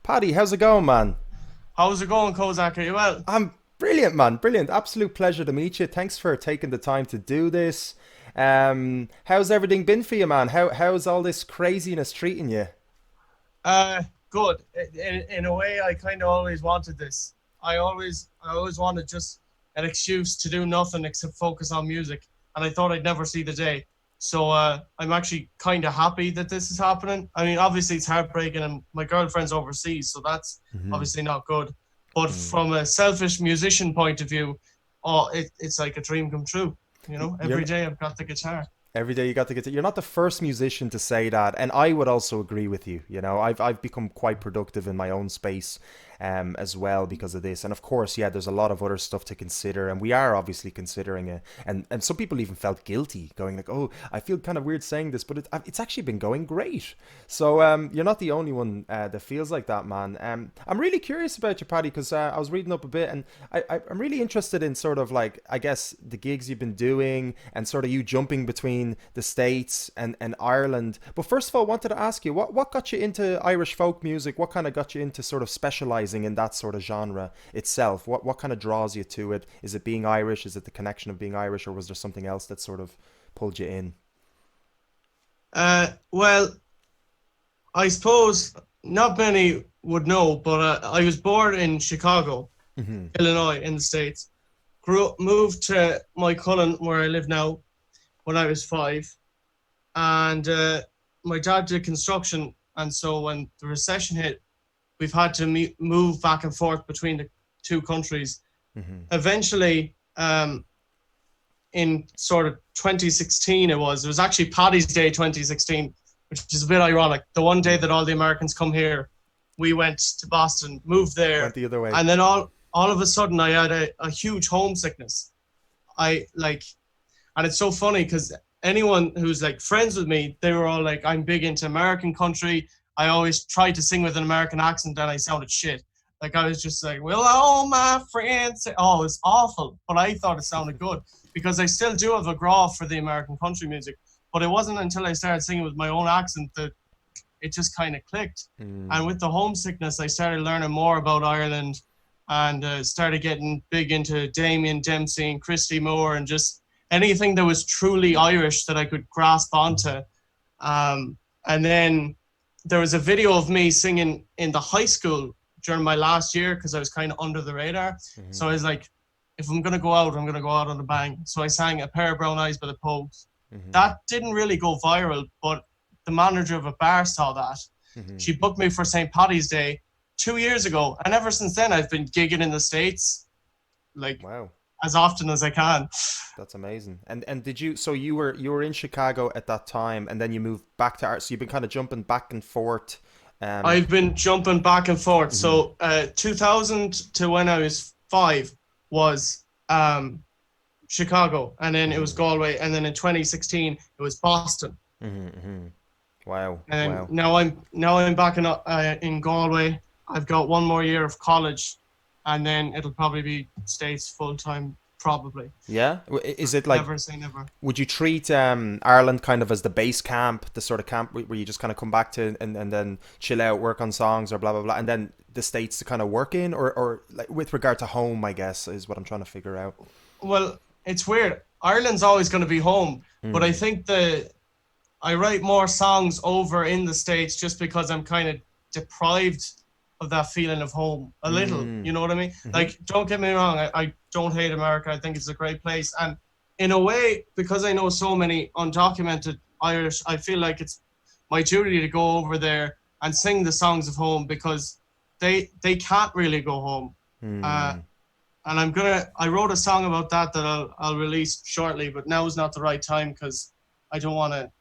Paddy, how's it going, man? How's it going, Kozak? Are you well? I'm brilliant, man. Brilliant. Absolute pleasure to meet you. Thanks for taking the time to do this. How's everything been for you, man? How's all this craziness treating you? Good. In a way, I kind of always wanted this. I always wanted just an excuse to do nothing except focus on music, and I thought I'd never see the day. So I'm actually kind of happy that this is happening. I mean, obviously it's heartbreaking, and my girlfriend's overseas, so that's Hmm. obviously not good. But from a selfish musician point of view, it's like a dream come true. You're Every day I've got the guitar. Every day you got to get to. You're not the first musician to say that, and I would also agree with you. I've become quite productive in my own space, as well because of this. And of course, yeah, there's a lot of other stuff to consider, and we are obviously considering it. And some people even felt guilty, going like, "Oh, I feel kind of weird saying this, but it's actually been going great." So you're not the only one that feels like that, man. I'm really curious about you, Paddy, because I was reading up a bit, and I'm really interested in sort of like, I guess, the gigs you've been doing and sort of you jumping between the States and Ireland. But first of all, I wanted to ask you, what got you into Irish folk music? What kind of got you into sort of specializing in that sort of genre itself? What kind of draws you to it? Is it being Irish? Is it the connection of being Irish, or was there something else that sort of pulled you in? Well, I suppose not many would know, but I was born in Chicago, Hmm. Illinois, in the States. Grew up, moved to my Cullen, where I live now, when I was five, and my dad did construction, and so when the recession hit, we've had to move back and forth between the two countries. Hmm. Eventually, in sort of 2016, it was actually Paddy's Day 2016, which is a bit ironic. The one day that all the Americans come here, we went to Boston, moved Went there, the other way. and then all of a sudden I had a huge homesickness. I like, and it's so funny because anyone who's like friends with me, they were all like, I'm big into American country. I always tried to sing with an American accent and I sounded shit. Like I was just like, well, all my friends. Oh, it was awful, but I thought it sounded good because I still do have a growl for the American country music. But it wasn't until I started singing with my own accent that it just kind of clicked. And Mm. with the homesickness, I started learning more about Ireland and started getting big into Damien Dempsey and Christy Moore and just anything that was truly Irish that I could grasp onto. And then there was a video of me singing in the high school during my last year because I was kind of under the radar. Hmm. So I was like, if I'm going to go out, I'm going to go out on a bang. So I sang A Pair of Brown Eyes by the Pogues. Hmm. That didn't really go viral, but the manager of a bar saw that. Hmm. She booked me for St. Paddy's Day 2 years ago. And ever since then, I've been gigging in the States like Wow. as often as I can. That's amazing. And did you, so you were in Chicago at that time, and then you moved back to art. So you've been kind of jumping back and forth. Um. I've been jumping back and forth. Hmm. So 2000 to when I was five was Chicago, and then it was Hmm. Galway, and then in 2016 it was Boston, Hmm. Hmm. Wow. and Wow. now I'm back in Galway. I've got one more year of college, and then it'll probably be States full time, probably. Yeah. Is it like, Never say never. would you treat Ireland kind of as the base camp, the sort of camp where you just kind of come back to and then chill out, work on songs or blah blah blah, and then the States to kind of work in, or like with regard to home, I guess, is what I'm trying to figure out. Well, it's weird. Ireland's always going to be home, but I Mm. think I write more songs over in the States just because I'm kind of deprived of that feeling of home a little. Mm. You know what I mean? Hmm. Like, don't get me wrong, I don't hate America. I think it's a great place. And in a way, because I know so many undocumented Irish, I feel like it's my duty to go over there and sing the songs of home because they can't really go home. Uh, Mm. and I wrote a song about that I'll release shortly, but now is not the right time because I don't want to,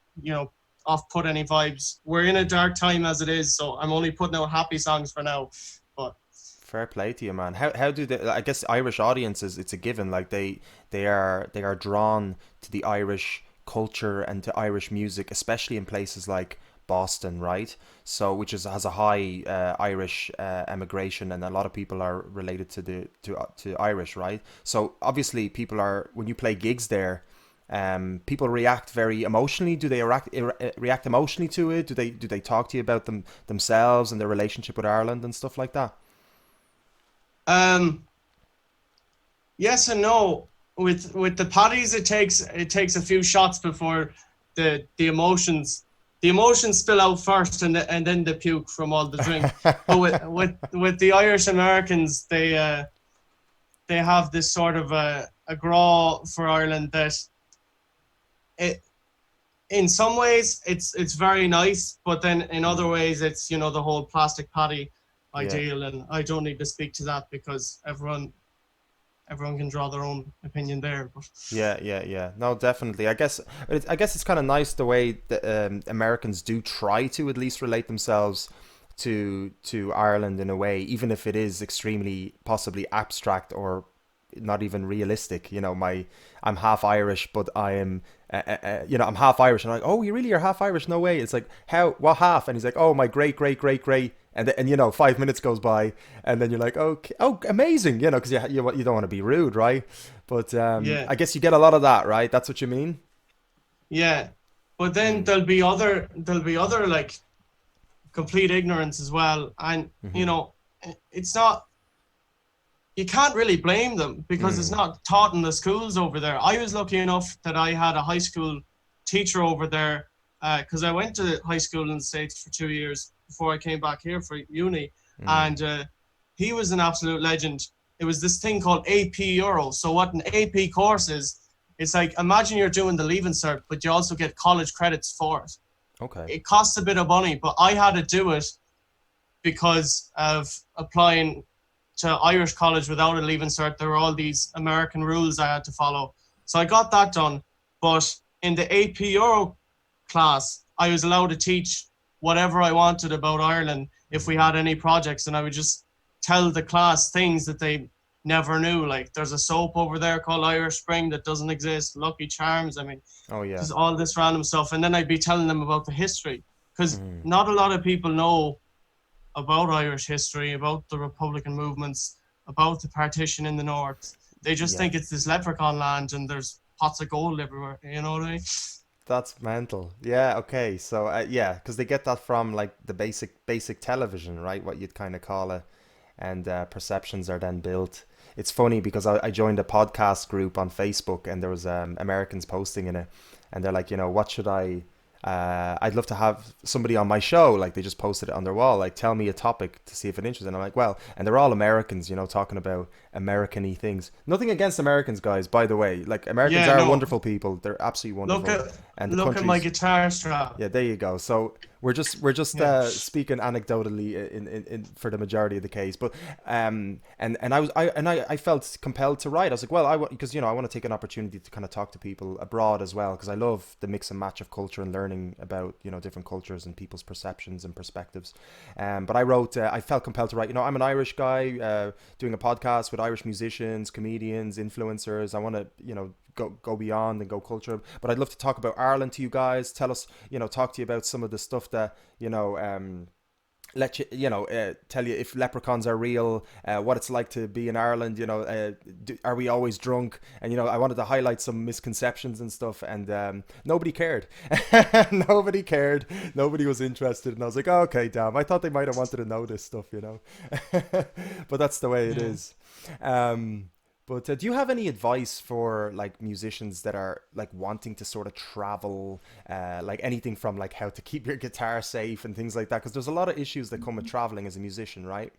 off put any vibes. We're in a dark time as it is, so I'm only putting out happy songs for now. But Fair play to you, man. How do they? I guess Irish audiences, it's a given. Like they are drawn to the Irish culture and to Irish music, especially in places like Boston, right? So which is has a high Irish emigration, and a lot of people are related to the to Irish, right? So obviously, people are when you play gigs there. People react very emotionally. Do they react emotionally to it? Do they talk to you about themselves and their relationship with Ireland and stuff like that? Um, yes and no. With the Paddies, it takes a few shots before the emotions spill out first, and then the puke from all the drink. But with the Irish Americans, they have this sort of a graw for Ireland that it in some ways it's very nice, but then in other ways it's the whole plastic patty Yeah. ideal, and I don't need to speak to that because everyone can draw their own opinion there. But Yeah, yeah, yeah. No, definitely. I guess it's kind of nice the way that Americans do try to at least relate themselves to Ireland in a way, even if it is extremely possibly abstract or not even realistic. I'm half Irish, but I'm half Irish, and I'm like, oh, you really are half Irish? No way. It's like, how? What half? And he's like, oh, my great, great, great, great. And 5 minutes goes by, and then you're like, okay, oh, amazing, because you don't want to be rude, right? But yeah, I guess you get a lot of that, right? That's what you mean. yeah. But then Mm. there'll be other like complete ignorance as well, and Mm-hmm. it's not you can't really blame them because it's Mm. not taught in the schools over there. I was lucky enough that I had a high school teacher over there because I went to high school in the States for 2 years before I came back here for uni. Mm. And he was an absolute legend. It was this thing called AP Euro. So what an AP course is, it's like imagine you're doing the Leaving Cert, but you also get college credits for it. Okay. It costs a bit of money, but I had to do it because of applying to Irish college without a leaving cert. There were all these American rules I had to follow. So I got that done. But in the AP Euro class, I was allowed to teach whatever I wanted about Ireland if we had any projects. And I would just tell the class things that they never knew. Like there's a soap over there called Irish Spring that doesn't exist, Lucky Charms. I mean, Oh yeah. just all this random stuff. And then I'd be telling them about the history because Mm. not a lot of people know about Irish history, about the Republican movements, about the partition in the North. They just Yeah. think it's this leprechaun land and there's pots of gold everywhere. You know what I mean? That's mental. Yeah, okay. So yeah, because they get that from like the basic television, right? What you'd kind of call it, and perceptions are then built. It's funny because I joined a podcast group on Facebook, and there was Americans posting in it, and they're like, what should I? I'd love to have somebody on my show. Like they just posted it on their wall. Like, tell me a topic to see if it interests. And I'm like, well, and they're all Americans, talking about American-y things. Nothing against Americans, guys, by the way. Like Americans Yeah, are no. wonderful people. They're absolutely Look wonderful, at and the look at my countries. guitar strap. Yeah, there you go. So we're just Yeah. speaking anecdotally in for the majority of the case, but and I felt compelled to write. I was like, well, because I want to take an opportunity to kind of talk to people abroad as well because I love the mix and match of culture and learning about different cultures and people's perceptions and perspectives. But I wrote. I felt compelled to write. I'm an Irish guy doing a podcast with Irish musicians, comedians, influencers. I want to go beyond and go culture. But I'd love to talk about Ireland to you guys. Tell us, talk to you about some of the stuff that let you tell you if leprechauns are real, what it's like to be in Ireland. Are we always drunk? And I wanted to highlight some misconceptions and stuff, and nobody cared. Nobody cared. Nobody was interested, and I was like, oh, okay, damn. I thought they might have wanted to know this stuff, but that's the way it Yeah. is. But do you have any advice for like musicians that are like wanting to sort of travel, like anything from like how to keep your guitar safe and things like that? Because there's a lot of issues that come with traveling as a musician, right?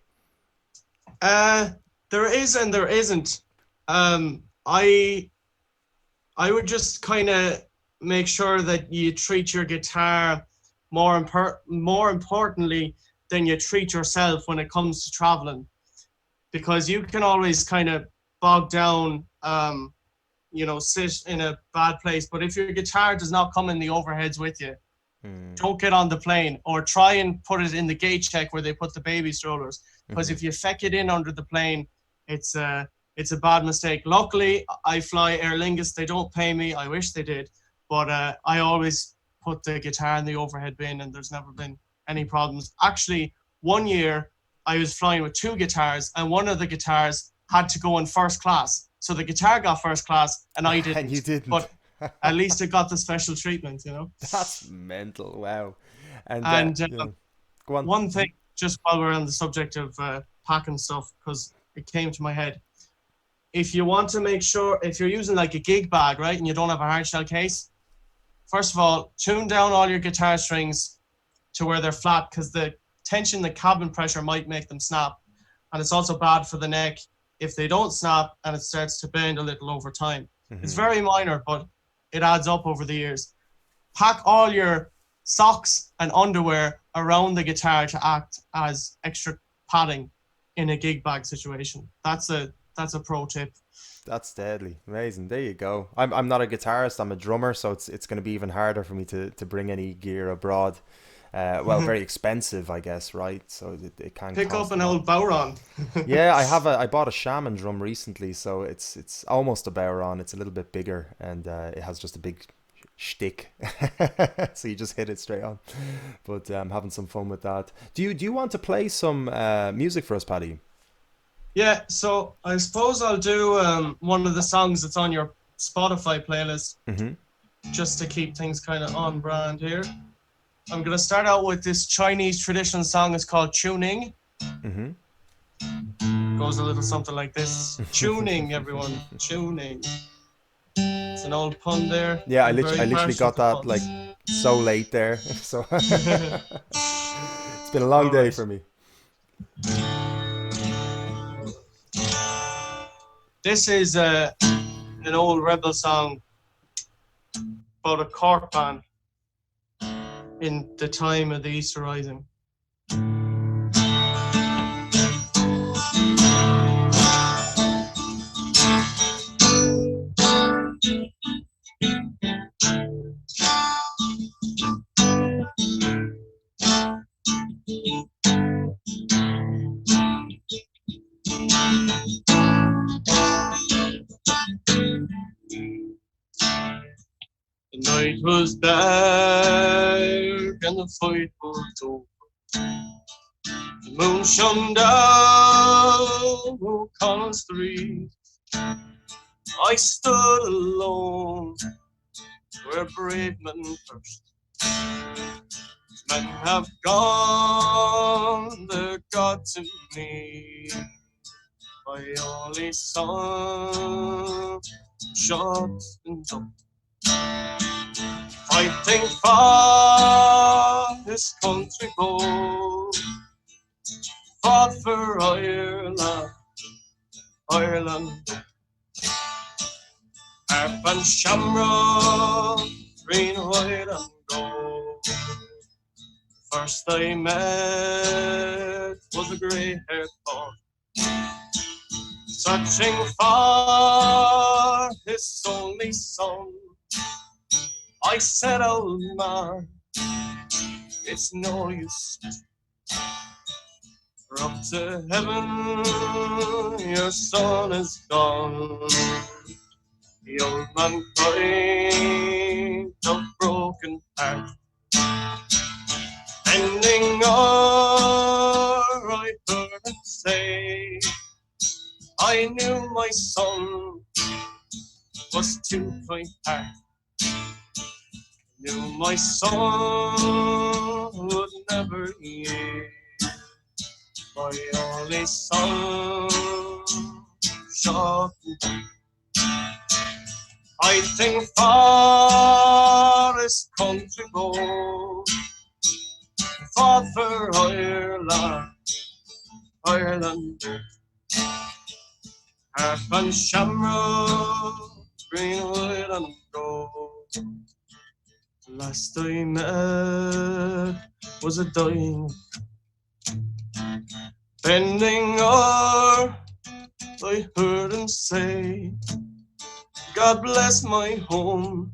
Uh, there is and there isn't. I would just kind of make sure that you treat your guitar more importantly than you treat yourself when it comes to traveling, because you can always kind of bog down, sit in a bad place. But if your guitar does not come in the overheads with you, Mm, don't get on the plane or try and put it in the gate check where they put the baby strollers. Because mm-hmm, if you feck it in under the plane, it's a bad mistake. Luckily, I fly Aer Lingus. They don't pay me. I wish they did, but I always put the guitar in the overhead bin, and there's never been any problems. Actually, one year I was flying with two guitars, and one of the guitars had to go in first class. So the guitar got first class, and I and you didn't. didn't. But At least it got the special treatment, you know. That's mental. Wow. And And yeah, go on. one thing, just while we're on the subject of packing stuff, because it came to my head. If you want to make sure, if you're using like a gig bag, right, and you don't have a hard shell case, first of all, tune down all your guitar strings to where they're flat, because the tension, the cabin pressure might make them snap. And it's also bad for the neck if they don't snap and it starts to bend a little over time. It's very minor, but it adds up over the years. Pack all your socks and underwear around the guitar to act as extra padding in a gig bag situation. That's a pro tip. That's deadly. Amazing. There you go. I'm not a guitarist, I'm a drummer, so it's going to be even harder for me to bring any gear abroad. Well, very expensive, I guess, right? So it can Pick up cost a an lot. old Bowron. Yeah, I bought a shaman drum recently, so it's almost a Bowron. It's a little bit bigger, and it has just a big shtick, so you just hit it straight on. But I'm having some fun with that. Do you want to play some music for us, Paddy? Yeah, so I suppose I'll do one of the songs that's on your Spotify playlist, Mm-hmm. just to keep things kind of on brand here. I'm going to start out with this Chinese traditional song. It's called Tuning. Mm-hmm. Goes a little something like this. Tuning, everyone. Tuning. It's an old pun there. Yeah, I'm very I literally partial got to that like puns. so late there. So it's been a long All day right. for me. This is an old rebel song about a Cork band in the time of the Easter Rising. The night was dark and the fight was over. The moon shone down O'Connell Street. I stood alone where brave men first. Men have gone, their God to me. My only son, shot and dumped, fighting for his country gold. Fought for Ireland, Ireland. Harp and shamrock, green, white and gold. First I met was a grey-haired boy, searching for his only son. I said, old man, it's no use. For up to heaven, your son is gone. The old man cried a broken heart, bending o'er, I heard him say, I knew my son was too kind-hearted. Knew my son would never yield. My only son shot down, fighting for his country gold. Fought for Ireland, Ireland. Harp and shamrock, green, white and gold. The last I met was a dying, bending o'er, I heard him say, God bless my home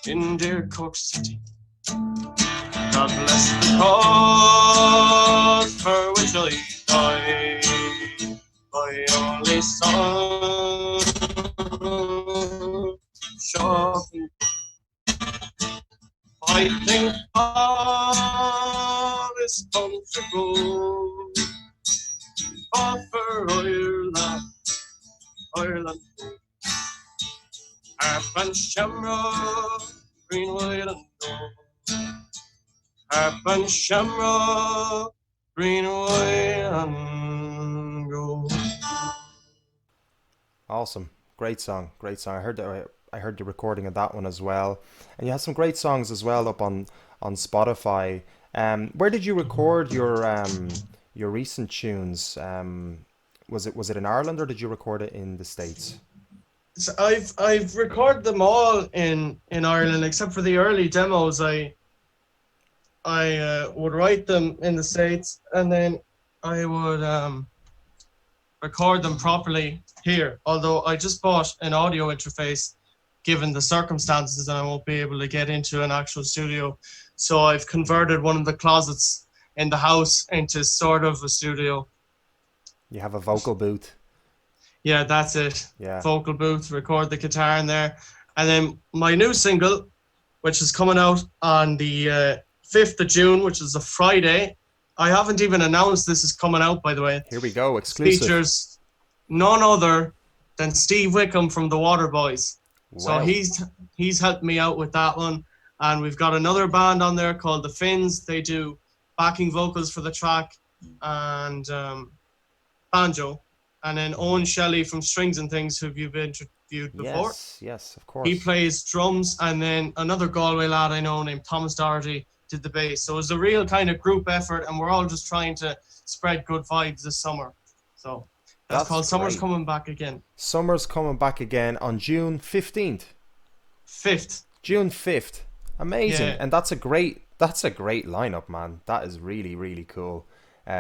in dear Cork City. God bless the cause for which I died. My only son, shot and fighting for his country gold. Fought for Ireland, Ireland. Harp and shamrock, green, white and gold. Harp and shamrock, green, white and gold. Awesome. Great song. Great song. I heard the recording of that one as well. And you had some great songs as well up on Spotify. Where did you record your recent tunes? Was it in Ireland or did you record it in the States? So I've recorded them all in Ireland except for the early demos. I would write them in the States and then I would record them properly here. Although I just bought an audio interface given the circumstances and I won't be able to get into an actual studio. So I've converted one of the closets in the house into sort of a studio. You have a vocal booth. Yeah, that's it. Yeah. Vocal booth, record the guitar in there. And then my new single, which is coming out on the 5th of June, which is a Friday. I haven't even announced this is coming out, by the way. Here we go, exclusive. Features none other than Steve Wickham from the Waterboys. Wow. So he's helped me out with that one. And we've got another band on there called The Finns. They do backing vocals for the track and banjo. And then Owen Shelley from Strings and Things, who you've interviewed before. Yes, of course. He plays drums, and then another Galway lad I know named Thomas Doherty did the bass. So it was a real kind of group effort, and we're all just trying to spread good vibes this summer. So that's called Summer's great. Coming Back Again. Summer's coming back again on June 15th. 5th. June 5th. Amazing. Yeah. And that's a great lineup, man. That is really, really cool.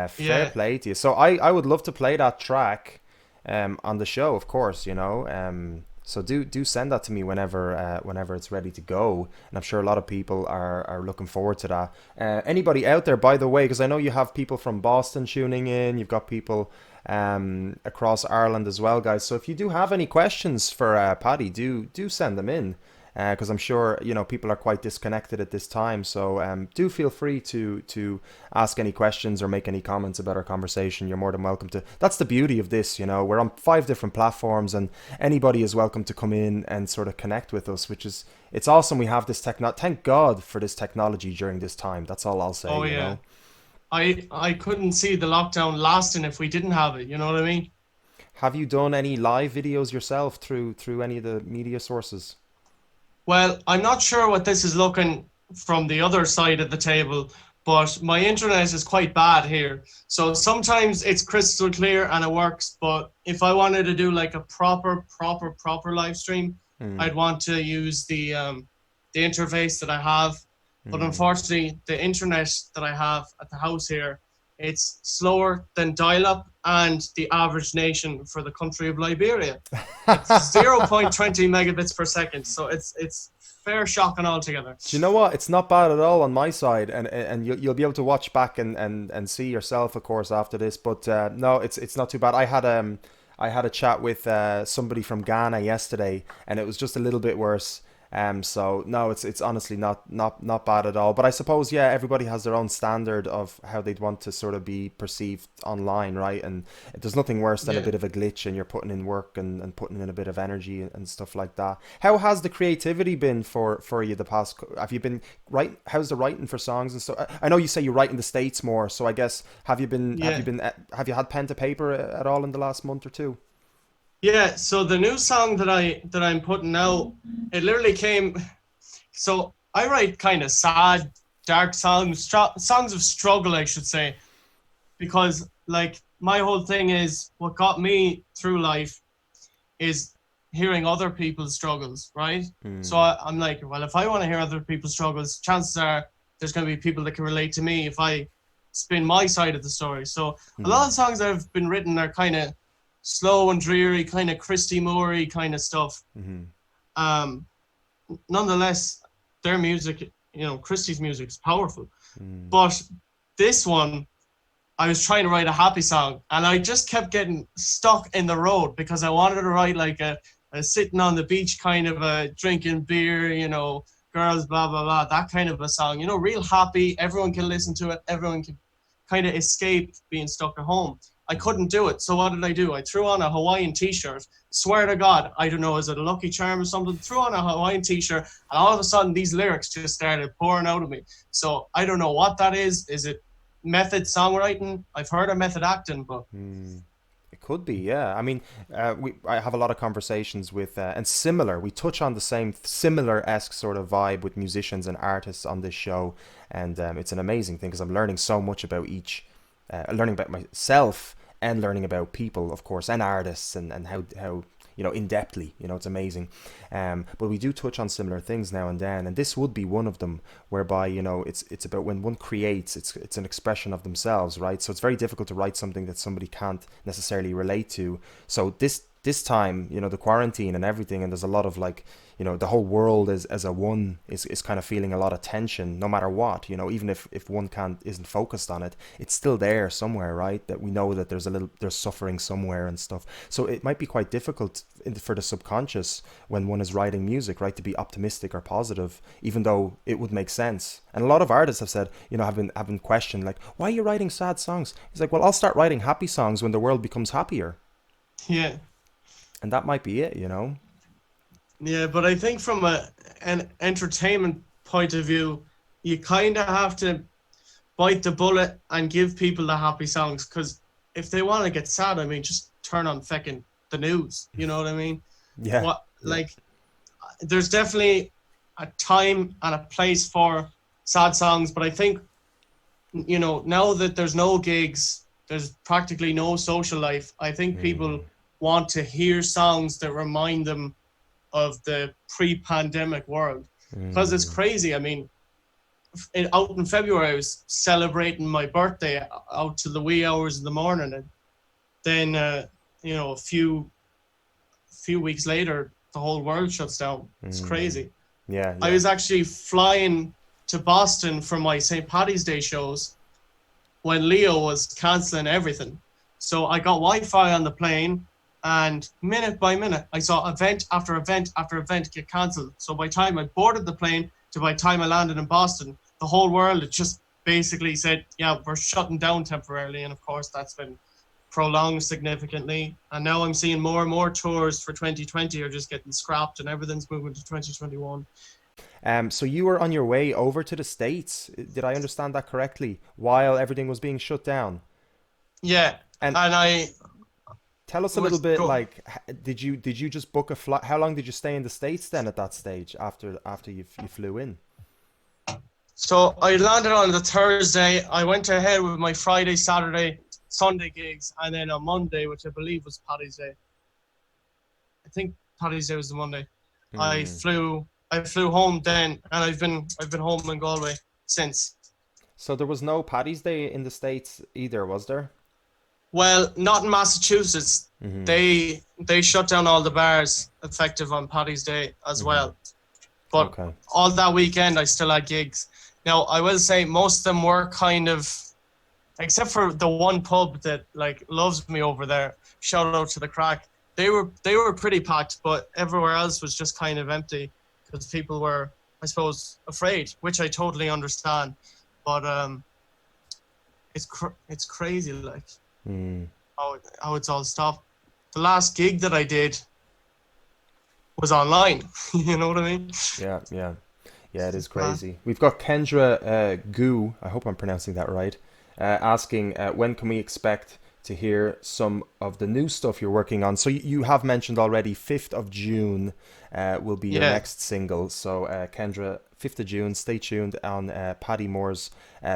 Fair play to you. So I would love to play that track on the show, of course, you know. So do send that to me whenever it's ready to go. And I'm sure a lot of people are looking forward to that. Anybody out there, by the way, because I know you have people from Boston tuning in, you've got people across Ireland as well, guys. So if you do have any questions for Paddy, do send them in. Because I'm sure, you know, people are quite disconnected at this time. So do feel free to ask any questions or make any comments about our conversation. You're more than welcome to. That's the beauty of this, you know. We're on 5 different platforms and anybody is welcome to come in and sort of connect with us, which is, it's awesome we have this thank God for this technology during this time. That's all I'll say, you know. I couldn't see the lockdown lasting if we didn't have it, you know what I mean? Have you done any live videos yourself through any of the media sources? Well, I'm not sure what this is looking from the other side of the table, but my internet is quite bad here. So sometimes it's crystal clear and it works, but if I wanted to do like a proper live stream, I'd want to use the interface that I have. But unfortunately, the internet that I have at the house here, it's slower than dial-up and the average nation for the country of Liberia. It's 0.20 megabits per second, so it's fair shocking altogether. Do you know what? It's not bad at all on my side, and you'll be able to watch back and see yourself, of course, after this. But no, it's not too bad. I had a chat with somebody from Ghana yesterday, and it was just a little bit worse. So no, it's honestly not bad at all. But I suppose, yeah, everybody has their own standard of how they'd want to sort of be perceived online, right? And there's nothing worse than a bit of a glitch and you're putting in work and putting in a bit of energy and stuff like that. How has the creativity been for you the past? Have you been how's the writing for songs and stuff? I know you say you write in the States more, so I guess have you had pen to paper at all in the last month or two? Yeah, so the new song that I'm putting out, it literally came. So I write kind of sad, dark songs, songs of struggle, I should say, because like my whole thing is what got me through life is hearing other people's struggles, right? So I'm like, well, if I want to hear other people's struggles, chances are there's going to be people that can relate to me if I spin my side of the story. So a lot of the songs that have been written are kind of slow and dreary, kind of Christy Moore-y kind of stuff. Nonetheless, their music, you know, Christy's music is powerful. But this one, I was trying to write a happy song and I just kept getting stuck in the road because I wanted to write like a sitting on the beach kind of a drinking beer, you know, girls, blah, blah, blah, that kind of a song, you know, real happy. Everyone can listen to it. Everyone can kind of escape being stuck at home. I couldn't do it. So what did I do? I threw on a Hawaiian t-shirt. Swear to God, I don't know, is it a Lucky Charm or something? Threw on a Hawaiian t-shirt, and all of a sudden these lyrics just started pouring out of me. So I don't know what that is. Is it method songwriting? I've heard of method acting, but It could be, yeah. I mean, I have a lot of conversations with, and similar. We touch on the same similar-esque sort of vibe with musicians and artists on this show, and it's an amazing thing because I'm learning so much about each, learning about myself and learning about people, of course, and artists, and how in depthly. It's amazing. But we do touch on similar things now and then, and this would be one of them, whereby it's about when one creates, it's an expression of themselves, right? So it's very difficult to write something that somebody can't necessarily relate to. So this time, the quarantine and everything, and there's a lot of the whole world as a one is kind of feeling a lot of tension, no matter what, even if one isn't focused on it, it's still there somewhere, right? That we know that there's suffering somewhere and stuff. So it might be quite difficult for the subconscious when one is writing music, right, to be optimistic or positive, even though it would make sense. And a lot of artists have said, have been questioned, like, why are you writing sad songs? It's like, well, I'll start writing happy songs when the world becomes happier. yeah. And that might be it, Yeah, but I think from an entertainment point of view, you kind of have to bite the bullet and give people the happy songs, because if they want to get sad, I mean, just turn on fucking the news. You know what I mean? Yeah. There's definitely a time and a place for sad songs, but I think, now that there's no gigs, there's practically no social life, I think people want to hear songs that remind them of the pre-pandemic world, because it's crazy. I mean, out in February I was celebrating my birthday out to the wee hours of the morning, and then a few weeks later the whole world shuts down. It's crazy. Yeah. I was actually flying to Boston for my St. Paddy's Day shows when Leo was cancelling everything, so I got Wi-Fi on the plane. And minute by minute, I saw event after event after event get cancelled. So by the time I boarded the plane to by the time I landed in Boston, the whole world had just basically said, yeah, we're shutting down temporarily. And of course, that's been prolonged significantly. And now I'm seeing more and more tours for 2020 are just getting scrapped, and everything's moving to 2021. So you were on your way over to the States. Did I understand that correctly? While everything was being shut down? Yeah. And I... Tell us a little bit, did you just book a flight? How long did you stay in the States then at that stage after you flew in? So I landed on the Thursday. I went ahead with my Friday, Saturday, Sunday gigs, and then on Monday, which I believe was Paddy's Day. I think Paddy's Day was the Monday. I flew home then, and I've been home in Galway since. So there was no Paddy's Day in the States either, was there? Well, not in Massachusetts. They shut down all the bars effective on Paddy's Day as well. But all that weekend, I still had gigs. Now, I will say most of them were kind of, except for the one pub that loves me over there. Shout out to the Crack. They were pretty packed, but everywhere else was just kind of empty because people were, I suppose, afraid, which I totally understand. But it's crazy, how it's all stopped. The last gig that I did was online. You know what I mean? Yeah, it is crazy. We've got Kendra Gu, I hope I'm pronouncing that right, asking when can we expect to hear some of the new stuff you're working on. So you have mentioned already 5th of June will be your next single. So Kendra, 5th of June, stay tuned on Paddy Mórs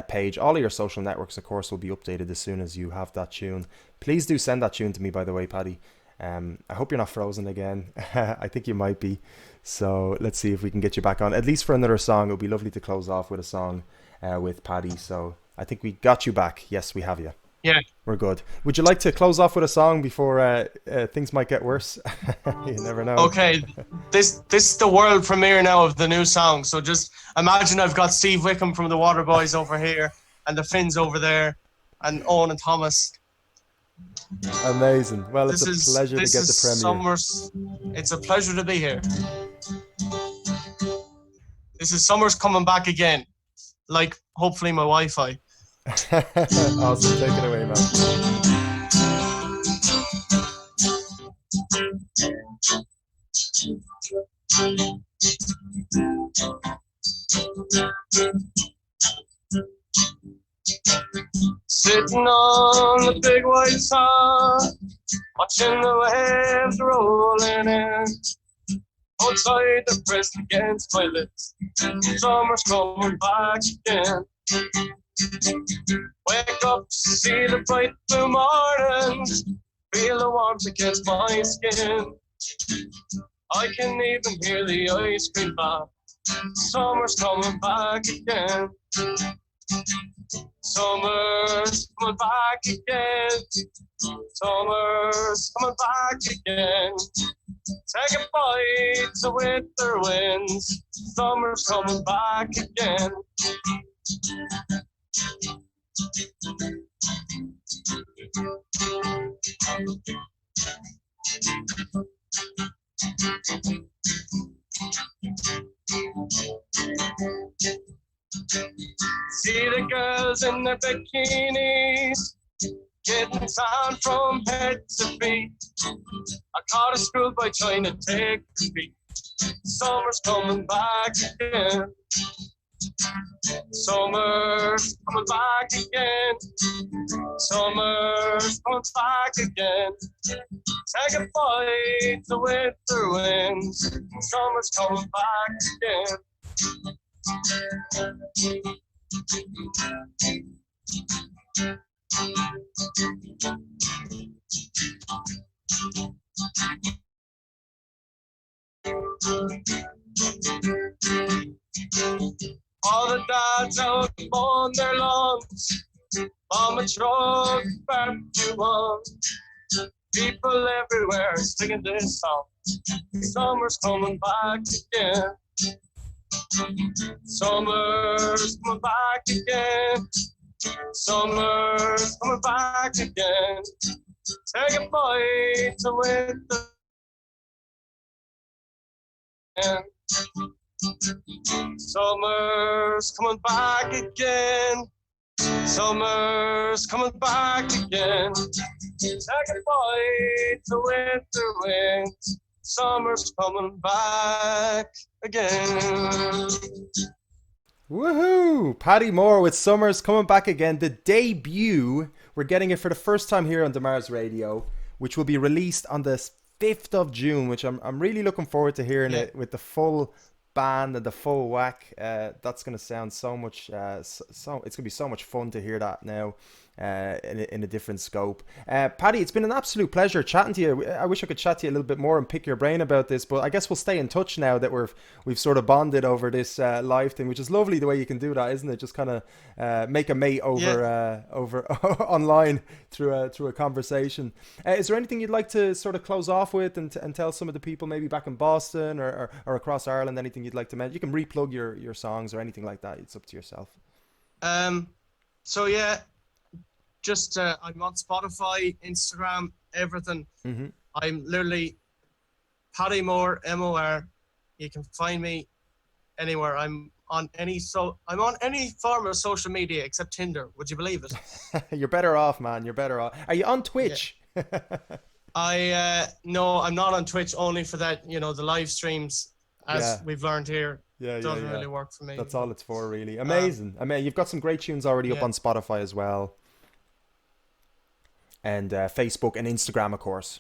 page. All of your social networks, of course, will be updated as soon as you have that tune. Please do send that tune to me, by the way, Paddy. I hope you're not frozen again. I think you might be. So let's see if we can get you back on, at least for another song. It would be lovely to close off with a song with Paddy. So I think we got you back. Yes, we have you. Yeah. We're good. Would you like to close off with a song before things might get worse? You never know. Okay. This is the world premiere now of the new song. So just imagine I've got Steve Wickham from the Waterboys over here and the Finns over there and Owen and Thomas. Amazing. Well, it's a pleasure to get the premiere. It's a pleasure to be here. This is Summer's coming back again. Hopefully my Wi-Fi. Awesome. Take it away, man. Sitting on the big white sand, watching the waves rolling in. Outside they're pressed against my lips. Summer's coming back again. Wake up, see the bright blue mornings, feel the warmth against my skin. I can even hear the ice cream van. Summer's coming back again. Summer's coming back again. Summer's coming back again. Take a bite to winter winds. Summer's coming back again. See the girls in their bikinis, getting tan from head to feet. I caught a schoolboy trying to take the beat. Summer's coming back again. Summer's coming back again. Summer's coming back again. Take a bite to winter winds. Summer's coming back again. All the dads out on their lawns, mama truck barbecue on. People everywhere singing this song. Summer's coming back again. Summer's coming back again. Summer's coming back again. Take a bite to winter. Summer's coming back again. Summer's coming back again. Take a bite to winter winds. Summer's coming back again. Woohoo! Paddy Mór with Summer's Coming Back Again. The debut. We're getting it for the first time here on deMars Radio, which will be released on the 5th of June, which I'm really looking forward to hearing it with the full band and the full whack. That's going to sound so much, it's going to be so much fun to hear that now in a different scope. Paddy, it's been an absolute pleasure chatting to you. I wish I could chat to you a little bit more and pick your brain about this, but I guess we'll stay in touch now that we've sort of bonded over this live thing, which is lovely the way you can do that, isn't it? Just kind of make a mate over over online through a conversation. Is there anything you'd like to sort of close off with and tell some of the people maybe back in Boston or across Ireland, anything you'd like to mention? You can replug your songs or anything like that. It's up to yourself. So yeah, just I'm on Spotify, Instagram, everything. Mm-hmm. I'm literally Paddy Mór, MOR. You can find me anywhere. I'm on any form of social media except Tinder. Would you believe it? You're better off, man. You're better off. Are you on Twitch? Yeah. No, I'm not on Twitch, only for that, the live streams, as we've learned here. Doesn't really work for me. That's all it's for, really. Amazing. I mean, you've got some great tunes already up on Spotify as well, and Facebook and Instagram, of course.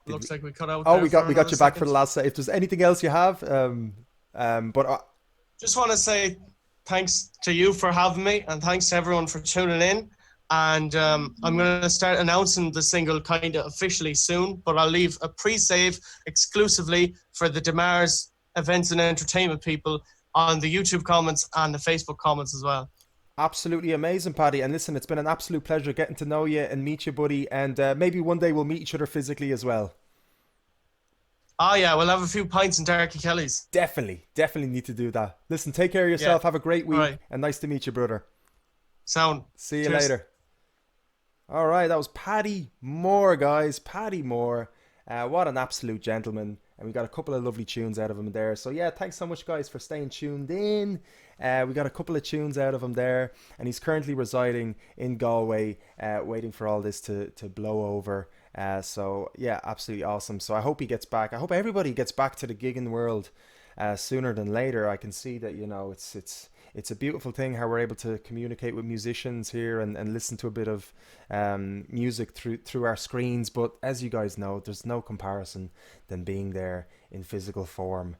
Looks like we cut out. Oh, we got you back for the last. If there's anything else you have, but just want to say thanks to you for having me, and thanks to everyone for tuning in. And I'm going to start announcing the single kind of officially soon, but I'll leave a pre-save exclusively for the deMars events and entertainment people on the YouTube comments and the Facebook comments as well. Absolutely amazing, Paddy. And listen, it's been an absolute pleasure getting to know you and meet you, buddy. And maybe one day we'll meet each other physically as well. Oh, yeah, we'll have a few pints in Darky Kelly's. Definitely need to do that. Listen, take care of yourself. Have a great week. And nice to meet you, brother. Sound. See you later. All right, that was Paddy Mór, guys. Paddy Mór. What an absolute gentleman. And we got a couple of lovely tunes out of him there. So yeah, thanks so much, guys, for staying tuned in. We got a couple of tunes out of him there. And he's currently residing in Galway, waiting for all this to blow over. So yeah, absolutely awesome. So I hope he gets back. I hope everybody gets back to the gigging world sooner than later. I can see that, it's a beautiful thing how we're able to communicate with musicians here and listen to a bit of music through our screens. But as you guys know, there's no comparison than being there in physical form.